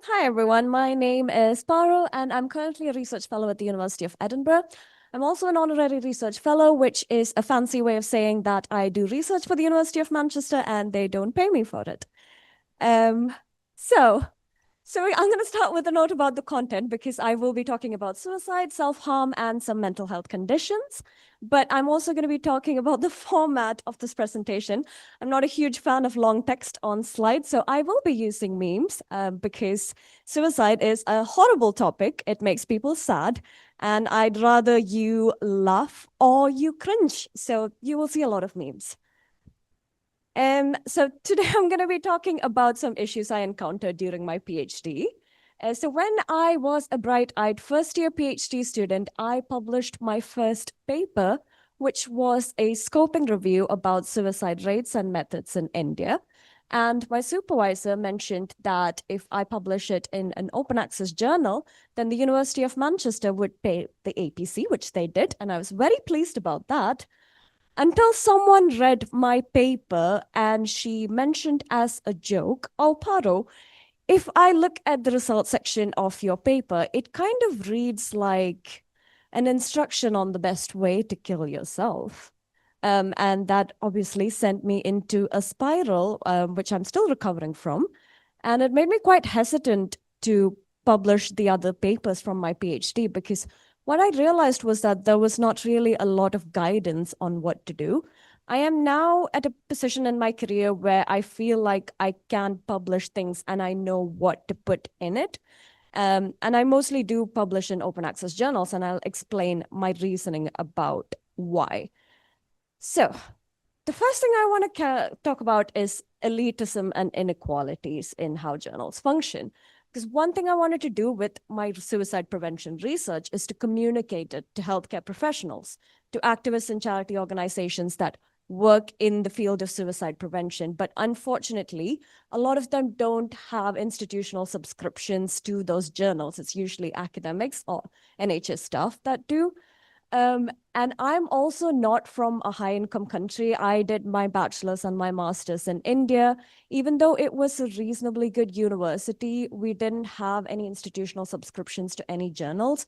Hi everyone, my name is Paro and I'm currently a research fellow at the University of Edinburgh. I'm also an honorary research fellow, which is a fancy way of saying that I do research for the University of Manchester and they don't pay me for it. Um, so I'm going to start with a note about the content because I will be talking about suicide, self-harm, and some mental health conditions. But I'm also going to be talking about the format of this presentation. I'm not a huge fan of long text on slides, so I will be using memes because suicide is a horrible topic. It makes people sad, and I'd rather you laugh or you cringe. So you will see a lot of memes. So today I'm going to be talking about some issues I encountered during my PhD. So when I was a bright-eyed first-year PhD student, I published my first paper, which was a scoping review about suicide rates and methods in India. And my supervisor mentioned that if I publish it in an open access journal, then the University of Manchester would pay the APC, which they did. And I was very pleased about that until someone read my paper and she mentioned as a joke, "Oh, Paro, if I look at the results section of your paper, it kind of reads like an instruction on the best way to kill yourself." And that obviously sent me into a spiral, which I'm still recovering from. And it made me quite hesitant to publish the other papers from my PhD because what I realized was that there was not really a lot of guidance on what to do. I am now at a position in my career where I feel like I can publish things and I know what to put in it. And I mostly do publish in open access journals, and I'll explain my reasoning about why. So, the first thing I want to talk about is elitism and inequalities in how journals function. Because one thing I wanted to do with my suicide prevention research is to communicate it to healthcare professionals, to activists and charity organizations that work in the field of suicide prevention. But unfortunately, a lot of them don't have institutional subscriptions to those journals. It's usually academics or NHS staff that do. And I'm also not from a high income country. I did my bachelor's and my master's in India. Even though it was a reasonably good university, we didn't have any institutional subscriptions to any journals.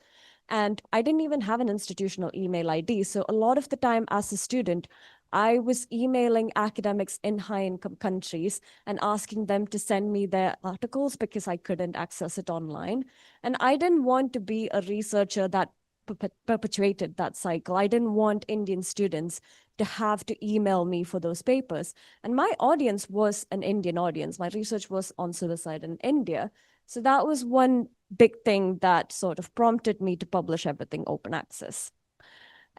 And I didn't even have an institutional email ID. So a lot of the time as a student, I was emailing academics in high income countries and asking them to send me their articles because I couldn't access it online. And I didn't want to be a researcher that perpetuated that cycle. I didn't want Indian students to have to email me for those papers. And my audience was an Indian audience. My research was on suicide in India. So that was one big thing that sort of prompted me to publish everything open access.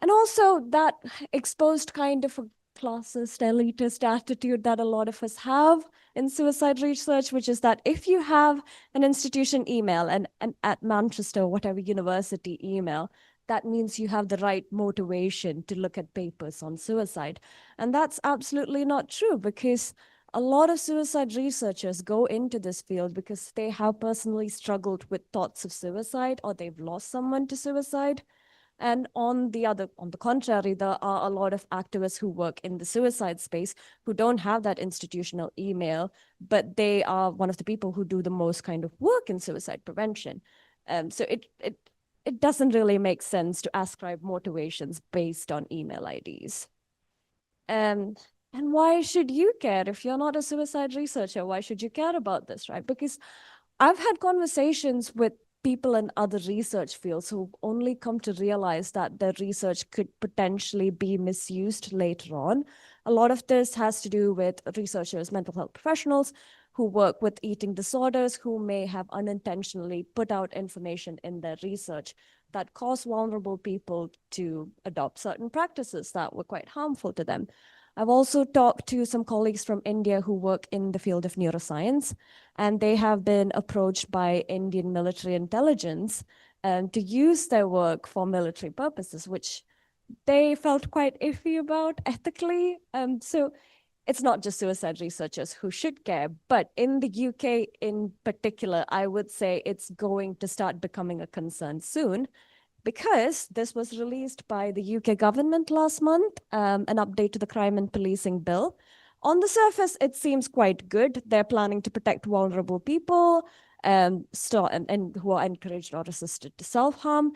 And also that exposed kind of a classist, elitist attitude that a lot of us have in suicide research, which is that if you have an institution email and at Manchester, whatever university email, that means you have the right motivation to look at papers on suicide. And that's absolutely not true because a lot of suicide researchers go into this field because they have personally struggled with thoughts of suicide or they've lost someone to suicide. And on the contrary, there are a lot of activists who work in the suicide space who don't have that institutional email, but they are one of the people who do the most kind of work in suicide prevention. So it doesn't really make sense to ascribe motivations based on email IDs. Um, and why should you care if you're not a suicide researcher? Why should you care about this, right? Because I've had conversations with people in other research fields who only come to realize that their research could potentially be misused later on. A lot of this has to do with researchers, mental health professionals who work with eating disorders, who may have unintentionally put out information in their research that caused vulnerable people to adopt certain practices that were quite harmful to them. I've also talked to some colleagues from India who work in the field of neuroscience, and they have been approached by Indian military intelligence to use their work for military purposes, which they felt quite iffy about ethically. So it's not just suicide researchers who should care, but in the UK in particular, I would say it's going to start becoming a concern soon because this was released by the UK government last month, an update to the crime and policing bill. On the surface, it seems quite good. They're planning to protect vulnerable people and who are encouraged or assisted to self-harm.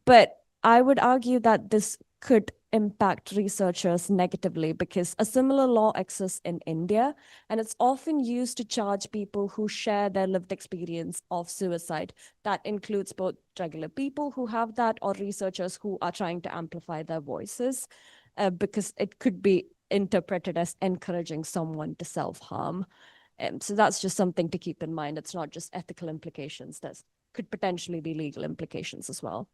But I would argue that this could impact researchers negatively because a similar law exists in India, and it's often used to charge people who share their lived experience of suicide. That includes both regular people who have that or researchers who are trying to amplify their voices, because it could be interpreted as encouraging someone to self-harm. So that's just something to keep in mind. It's not just ethical implications. There could potentially be legal implications as well.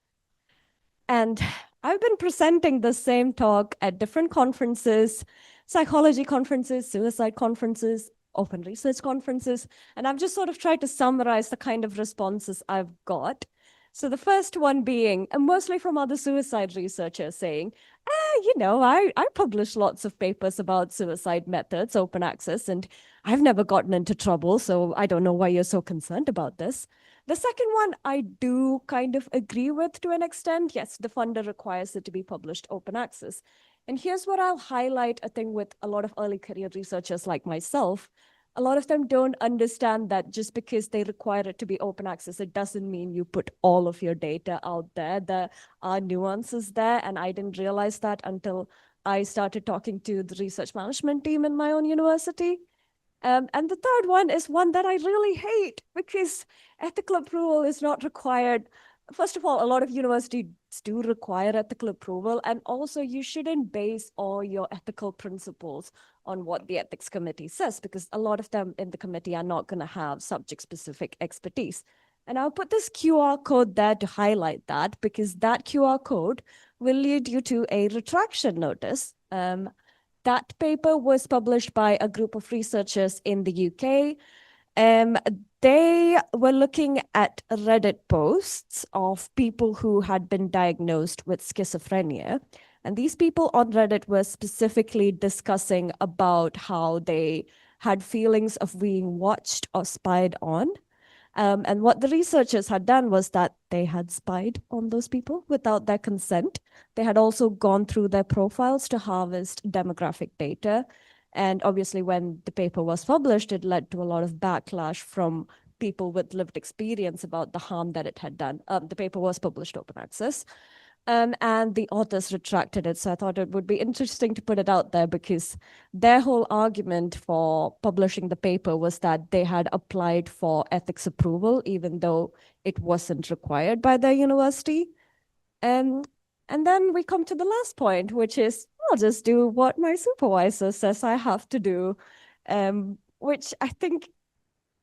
And I've been presenting the same talk at different conferences, psychology conferences, suicide conferences, open research conferences, and I've just sort of tried to summarize the kind of responses I've got. So the first one being, and mostly from other suicide researchers saying, I publish lots of papers about suicide methods, open access, and I've never gotten into trouble, so I don't know why you're so concerned about this. The second one, I do kind of agree with to an extent. Yes, the funder requires it to be published open access. And here's what I'll highlight, I think, with a lot of early career researchers like myself. A lot of them don't understand that just because they require it to be open access, it doesn't mean you put all of your data out there. There are nuances there, and I didn't realize that until I started talking to the research management team in my own university. And the third one is one that I really hate because ethical approval is not required. First of all, a lot of universities do require ethical approval, and also you shouldn't base all your ethical principles on what the ethics committee says, because a lot of them in the committee are not going to have subject-specific expertise. And I'll put this QR code there to highlight that, because that QR code will lead you to a retraction notice. That paper was published by a group of researchers in the UK. They were looking at Reddit posts of people who had been diagnosed with schizophrenia. And these people on Reddit were specifically discussing about how they had feelings of being watched or spied on. And what the researchers had done was that they had spied on those people without their consent. They had also gone through their profiles to harvest demographic data. And obviously, when the paper was published, it led to a lot of backlash from people with lived experience about the harm that it had done. The paper was published open access. And the authors retracted it. So I thought it would be interesting to put it out there, because their whole argument for publishing the paper was that they had applied for ethics approval, even though it wasn't required by their university. And then we come to the last point, which is I'll just do what my supervisor says I have to do, which I think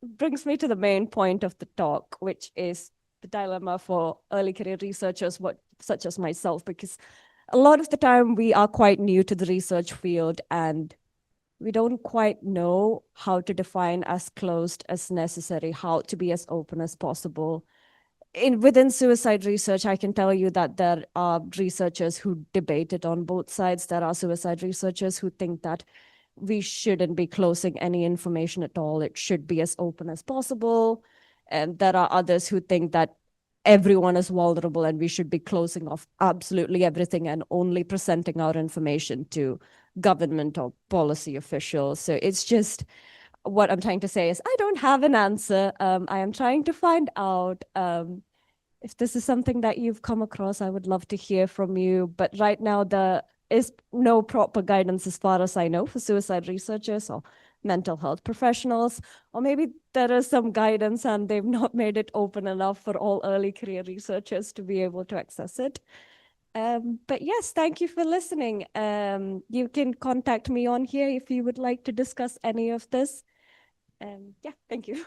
brings me to the main point of the talk, which is the dilemma for early career researchers, such as myself, because a lot of the time we are quite new to the research field and we don't quite know how to define as closed as necessary, how to be as open as possible. Within suicide research, I can tell you that there are researchers who debate it on both sides. There are suicide researchers who think that we shouldn't be closing any information at all. It should be as open as possible. And there are others who think that everyone is vulnerable and we should be closing off absolutely everything and only presenting our information to government or policy officials. So it's just, what I'm trying to say is I don't have an answer. I am trying to find out. If this is something that you've come across, I would love to hear from you. But right now, there is no proper guidance, as far as I know, for suicide researchers or mental health professionals. Or maybe there is some guidance and they've not made it open enough for all early career researchers to be able to access it. But yes, thank you for listening. You can contact me on here if you would like to discuss any of this. Yeah, thank you.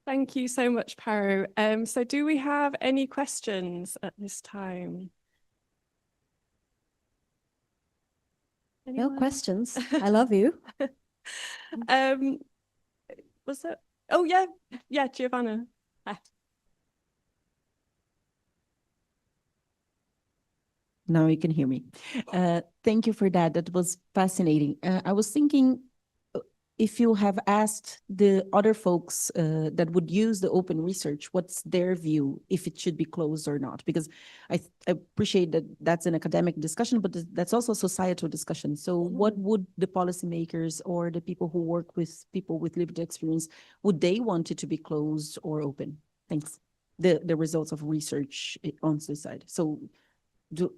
Thank you so much, Paro. So do we have any questions at this time? No questions. I love you. Was that? Oh, yeah. Yeah, Giovanna. Now you can hear me. Thank you for that. That was fascinating. I was thinking if you have asked the other folks that would use the open research, what's their view if it should be closed or not? Because I appreciate that that's an academic discussion, but that's also a societal discussion. So what would the policymakers or the people who work with people with lived experience, would they want it to be closed or open? Thanks. The results of research on suicide. So do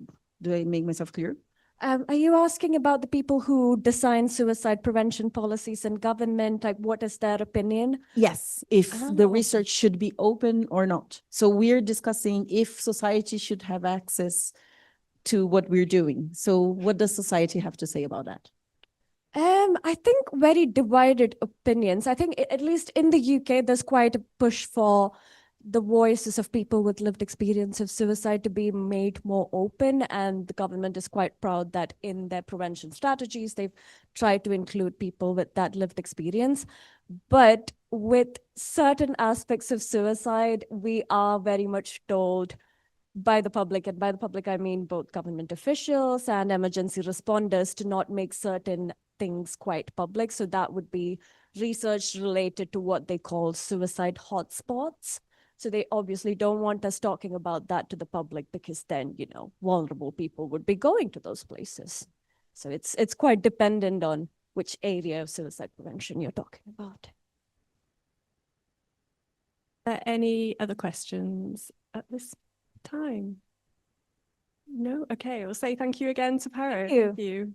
I make myself clear? Are you asking about the people who design suicide prevention policies in government? Like, what is their opinion? Yes, if the Oh. research should be open or not. So we're discussing if society should have access to what we're doing. So what does society have to say about that? I think very divided opinions. I think at least in the UK, there's quite a push for the voices of people with lived experience of suicide to be made more open, and the government is quite proud that in their prevention strategies, they've tried to include people with that lived experience. But with certain aspects of suicide, we are very much told by the public, and by the public, I mean both government officials and emergency responders, to not make certain things quite public. So that would be research related to what they call suicide hotspots. So they obviously don't want us talking about that to the public, because then, you know, vulnerable people would be going to those places. So it's quite dependent on which area of suicide prevention you're talking about. Any other questions at this time? No? Okay, I'll say thank you again to Paro. you. Thank you.